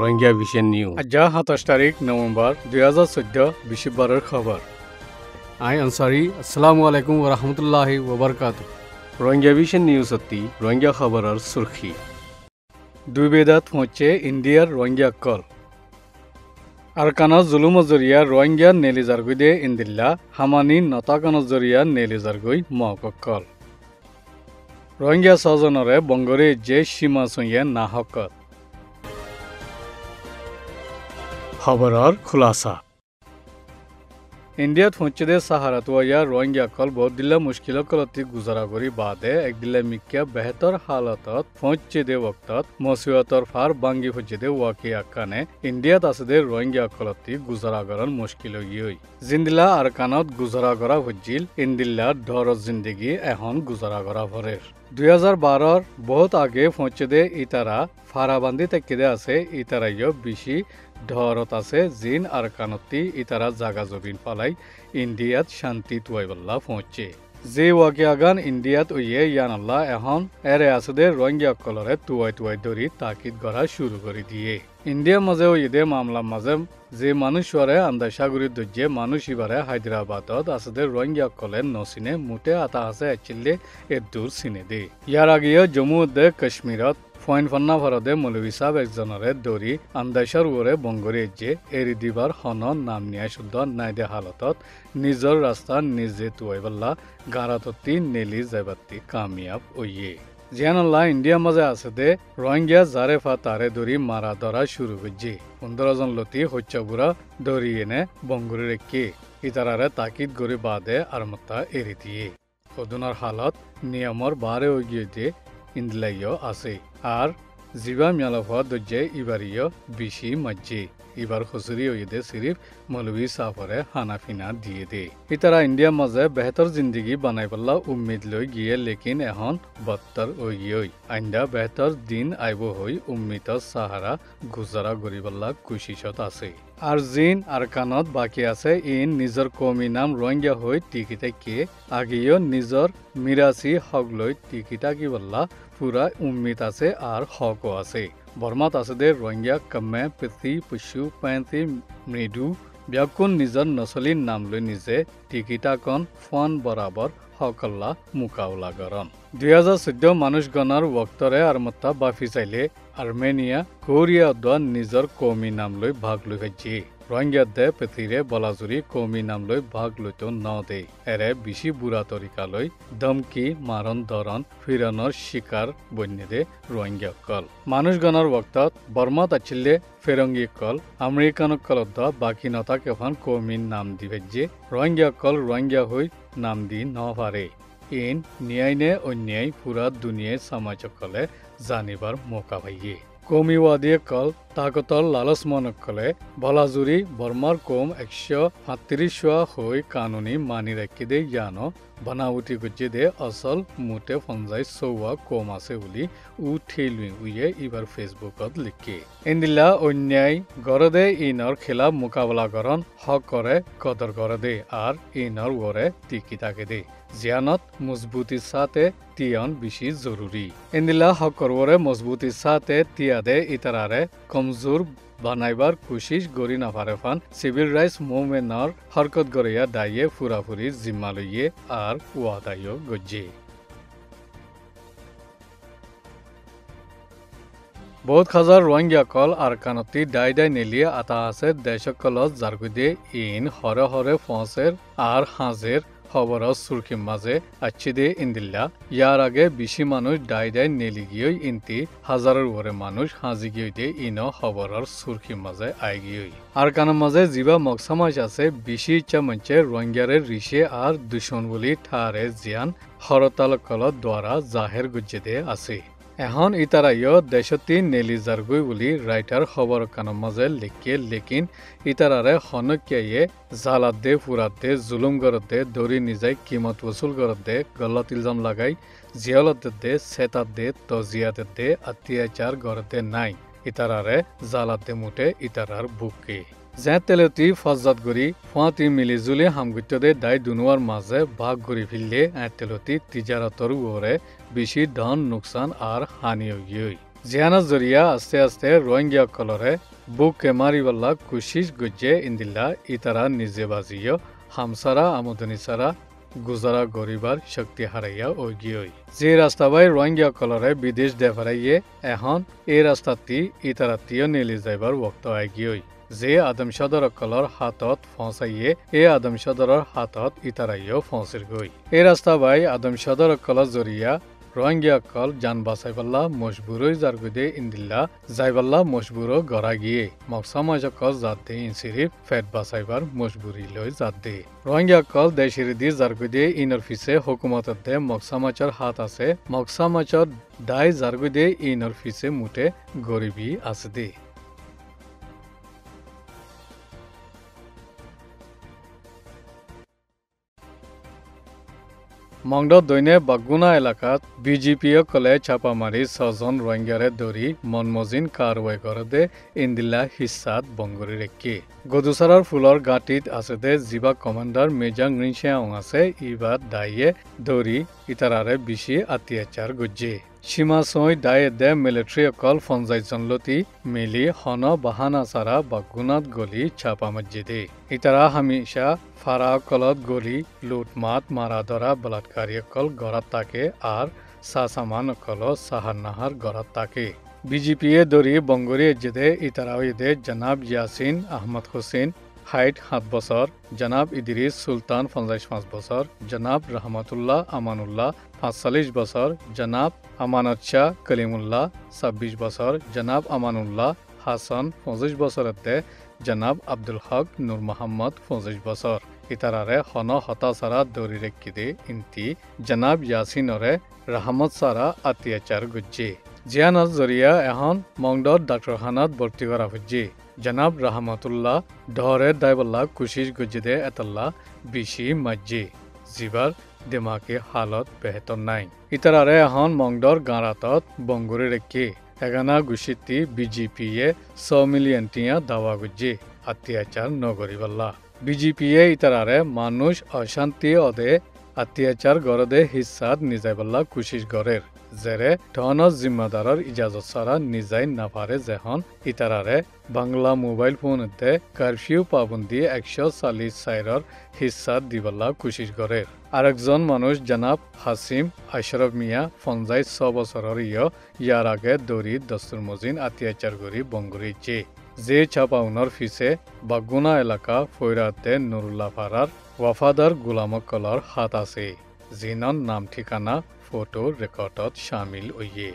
Rohingya vision news আজ 27 তারিখ November 2014 বৃহস্পতিবারের খবর আই আনসারি আসসালামু আলাইকুম ওয়া রাহমাতুল্লাহি ওয়া বারাকাতুহু রোহিঙ্গা ভিশন নিউজ অতি রোহিঙ্গা খবরের সুরখি দুই বেদাত হচ্ছে ইন্ডিয়ার রোহিঙ্গা কল আরকানা জুলুম জরিয়া রোহিঙ্গা নেলিজারগুদে ইন্দিল্লা হামানি নতাকান জরিয়া নেলিজারগুই মহকল রোহিঙ্গা সজনরে বঙ্গরে যে সীমা সইয়ে না হকত খবরের খুলাসা ইন্ডিয়াত হচ্ছে সাহারাত ওয়া রোহিঙ্গা কল বহুত দিল্লা মুশকিল কলতি গুজারা করি বাদে এক দিল্লা মিক্কা বেহতর হালতত পৌঁছে দে ওক্তত মসিয়তর ফার বাঙ্গি হচ্ছে দে ওয়াকি আকানে ইন্ডিয়াত আছে দে রোহিঙ্গা কলতি গুজারা করার মুশকিল হই জিন্দিল্লা আর কানত গুজারা করা হজ্জিল ইন্দিল্লা ধর জিন্দগি এখন গুজারা করা ভরের 2012 বহুত আগে পৌঁছে দে ইতারা ফারাবান্দি তেকিদে আছে ইতারাইও বেশি ধরত আছে জিন আর কানতি ইতারা জাগা জবিন পালাই ইন্ডিয়াত শান্তি তুয়াইবল্লা পৌঁছে যে ওয়াকি আগান ইন্ডিয়াত ওয়ে ইয়ানাল্লাহ এখন এরে আসদে রোহিঙ্গা কলরে তুয়াই ধরি তাকিদ করা শুরু করে দিয়ে ইন্ডিয়ার মাঝে ওইদে মামলা মাঝে যে মানুষরে আন্দাসাগুড়ি দর্জে মানুষ ইবারে হায়দ্রাবাদত আসদে রোহিঙ্গা কলের নসিনে মুটে আতা আছে এচিল্লে এর দূর চিনে দে ইয়ার আগেও জম্মু দে কাশ্মীরত ফইন ফন্না ভারতে মৌলভী সাহেব একজনরে দৌড়ি আন্দাসার ওরে বঙ্গরে যে এরি দিবার হন নাম নিয়া শুদ্ধ নাইদে হালতত নিজর রাস্তা নিজে তুয়াইবল্লা গারাততি নেলি যাইবাতি কামিয়াব ওইয়ে জিয়ানাল্লাহ ইন্ডিয়ার মাঝে আছে দে রোহিঙ্গা জারে ফা তারে দৌড়ি মারা ধরা শুরু করছে 15 জন লতি হচ্ছাবুরা দৌড়ি এনে বঙ্গরে রেখে ইতারারে তাকিদ গড়ি বাদে আর মতা এরি দিয়ে সদুনার হালত নিয়মর বারে ওগিয়ে দিয়ে ইন্দলাইও আছে আর জিবা মিয়ালফা দজ্জে ইবারিও বেশি মজ্জে এবার খুচুরি ওইদে সিরিফ মৌলভী সাফরে হানাফিনা দিয়ে দে ইতারা ইন্ডিয়ার মাঝে বেহতর জিন্দগি বানাই পাল্লা উম্মিদ লই গিয়ে লেকিন এখন বত্তর ওই আইন্দা বেহতর দিন আইব হই উম্মিত সাহারা গুজারা গরিবাল্লা কুশিশত আছে আর জিন আর কানত বাকি আছে ইন নিজর কমি নাম রোহিঙ্গা হই টিকি থেকে আগেও নিজর মিরাসি হক লই টিকি থাকি বল্লা পুরা উম্মিত আছে আর হকও আছে বর্মাত আছে দে রোহিঙ্গা কমে পৃথি পশু পেন্থি মৃদু ব্যাকুন নিজর নসলিন নাম লৈ নিজে টিকিটাকন ফোন বরাবর হকল্লা মুকাওলা গরম 2014 মানুষ গণর ওক্তরে আর মত্তা বাফি চাইলে আর্মেনিয়া কোরিয়া দোয়া নিজর কৌমি নাম লৈ ভাগ লৈ গেছে রোহিঙ্গা দে পৃথিরে বলাজুরি কৌমি নাম লৈ ভাগ লইতো ন দে এরে বেশি বুড়া তরিকা লৈ ধমকি মারণ ধরন ফিরানোর শিকার বন্যে দে রোহিঙ্গা কল মানুষ গণর ওক্তত বর্মাত আছিল্লে ফেরঙ্গি কল আমেরিকান কলত বাকি নতা কেফান কৌমিন নাম দিবে যে রোহিঙ্গা কল রোহিঙ্গা হই নাম দি ন পারে ইন ন্যায় নে অন্যায় পুরা দুনিয়ায় সমাজকলে জানিবার মৌকা পাইয়ে কৌমিওয়াদীয় কল তাকতর লালস মনকলে বলাজুরি বর্মার কম 137 হই কানুনি মানি রাখি দে জানো বানাউটি গজ্জে দে আসল মুটে ফঞ্জাই সৌয়া কম আছে বলি উ ঠেলুই উইয়ে এবার ফেসবুকত লিখে ইন্দিল্লা অন্যায় গরদে ইনর খেলা মোকাবেলা করন হক করে কদর করে দে আর ইনর ওরে টিকি থাকে দে জিয়ানত মজবুতির সাথে তিয়ান বেশি জরুরি ইন্দিল্লা হক করবরে মজবুতির সাথে তিয়াদে ইতারারে কমজোর বানাইবার কোশিশ গড়ি নাফারে ফান সিভিল রাইটস মুভমেন্টর হরকত গড়িয়া দাইয়ে ফুরাফুরি জিম্মা লইয়ে আর ওয়াদাইও গজ্জে বহুত হাজার রোহিঙ্গা কল আর কানতি দাই নেলিয়ে আতা আছে দেশকলত জারগুদে ইন হরে হরে ফসের আর হাজের খবরত সুরখির মাঝে আচ্ছি দে ইন্দিল্লা ইয়ার আগে বেশি মানুষ দাই নেলি গিয়ে ইনতি হাজারের ওরে মানুষ হাজি গিয়ে দে ইন খবরর সুরখির মাঝে আই গিয়ে আর কানের মাঝে জিবা মকসামাজ আছে বেশি ইচ্ছা মঞ্চে রোহিঙ্গারের ঋষে আর দুশন বলি ঠারে জিয়ান হরতাল কলত দ্বারা জাহের গুজ্জে দে আছে এখন ইতারাইও দেশতি নেলিজারগুই বলি রাইটার খবর কানের মাঝে লিখে লেকিন ইতারারে হনকিয়াইয়ে জালাত দে ফুরাত দে জুলুম গরত দে দৌড়ি নিজাই কিমত ওসুল গরত দে গলত ইলজাম লাগাই জিয়ালত দে সেতাত দে তজিয়াত দে অত্যাচার গরত দে নাই ইতারারে জালাত দে মুটে ইতারার বুকে যে তেলতি ফজাত গরি ফুয়াতি মিলিজুলি হামগুত্যদে দায় দুনুয়ার মাঝে ভাগ গরি ফিরলে তেলতি তিজারতর ওরে বেশি ধন নুকসান আর হানি হই জিয়ানার জরিয়া আস্তে আস্তে রোহিঙ্গা কলরে বুকে মারিবাল্লা কুশিস গুজে ইন্দিল্লা ইতারা নিজে বাজিও হামসারা আমদনি সারা গুজারা গরিবার শক্তি হারাইয়া ওগিয়ই যে রাস্তা বাই রোহিঙ্গা কলরে বিদেশ দেফারাইয়ে এখন এই রাস্তাটি ইতারাতিও নেলি যাইবার ওক্ত আগিয়ই যে আদম সদর কলর হাতত ফসাইয়ে এই আদম সদরের হাতত ইতারাইও ফসির গই এই রাস্তা বাই আদম সদর কলর জরিয়া রোহিঙ্গা কল জান বাসাইবাল্লা মজবুরই জারগুদে ইন্দিল্লা যাইবাল্লা মজবুরো গড়া গিয়ে মকসামাজ কল জাদে ইনসিরিফ ফেট বাসাইবার মজবুরি লই জাদে রোহিঙ্গা কল দেশিরিদি জারগুদে ইনর ফিসে হুকুমতত দে মকসামাচর হাত আছে মকসামাচর দায় জারগুদে ইনর ফিসে মুটে গরিবি আছে দে মংড দৈনে বাগুনা এলাকাত বিজেপিও কলে চাপামারি 6 জন রোহিঙ্গারে ধরি মনমজিন কারওয়াই করদে ইন্দিল্লা হিসাত বঙ্গরি রেখে গদুসারার ফুলর গাটিত আছে দে জিবা কমান্ডার মেজাং রিনশাং আছে ইবাদ দাইয়ে ধরি ইতারারে বেশি অত্যাচার গজ্জে সীমা সই দায়ে দে মিলিটারি অকল ফঞ্জাইজন লতি মিলি হন বাহানা সারা বাগুনাত গলি ছাপা মসজিদে ইতারা হামেশা ফারা কলত গলি লুটমাত মারা ধরা বলাৎকারী অকল গড়াত তাকে আর সাসামান অকল সাহার নাহার গড়াত তাকে বিজেপিয়ে দরি বঙ্গরি এজেদে ইতারা ইদে জনাব ইয়াসিন আহমদ হোসেন হাইট 7 বছর জনাব ইদ্রিস সুলতান 55 বছর জনাব রহমতুল্লাহ আমানুল্লাহ 45 বছর জনাব আমানত শাহ কলিমুল্লাহ 26 বছর জনাব আমানুল্লাহ হাসান 25 বছরতে জনাব আব্দুল হক নূর মোহাম্মদ 25 বছর ইতারারে হন হতা সারা দৌড়ি রেখিদে ইন্তি জনাব ইয়াসিনরে রহমত সারা অত্যাচার গুজ্জে জিয়ানত জরিয়া এখন মংডর ডাক্তারখানাত ভর্তি করা হচ্ছে জনাব রহমতুল্লাহ ডহরে দাইবল্লা কুশিস গুজিদে এতল্লা বেশি মজ্জে জিবার দিমাকে হালত বেহতর নাই ইতারারে এখন মংডর গাঁরাতত বঙ্গুরি রেখে এগানা গুছিতি বিজেপিয়ে 100 মিলিয়ন টিয়া দাওয়া গুজ্জে অত্যাচার নগরিবাল্লা বিজেপিয়ে ইতারারে মানুষ অশান্তি অদে অত্যাচার গরদে হিসাদ নিজাইবাল্লা কুশিস গরের জেরে ধনৰ জিম্মাদাৰৰ ইজাজত সারা নিজাই নাপারে যেহন ইতারারে বাংলা মোবাইল ফোনতে কারফিউ পাবন্দি 144 হিসাদ দিবাল্লা কুশিস গরের আরেকজন মানুষ জনাব হাসিম আশরফ মিয়া 56 বছরের ইয়ার আগে দৌড়ি দস্তুর মজিন অত্যাচার করি বঙ্গরিছে যে ছাপাউনর ফিসে বাগুনা এলাকা ফৈরাতে নুরুল্লাহ ফারার ওয়াফাদার গুলামক কলর হাত আছে জিনন নাম ঠিকানা ফটো রেকর্ডত শামিল হইয়ে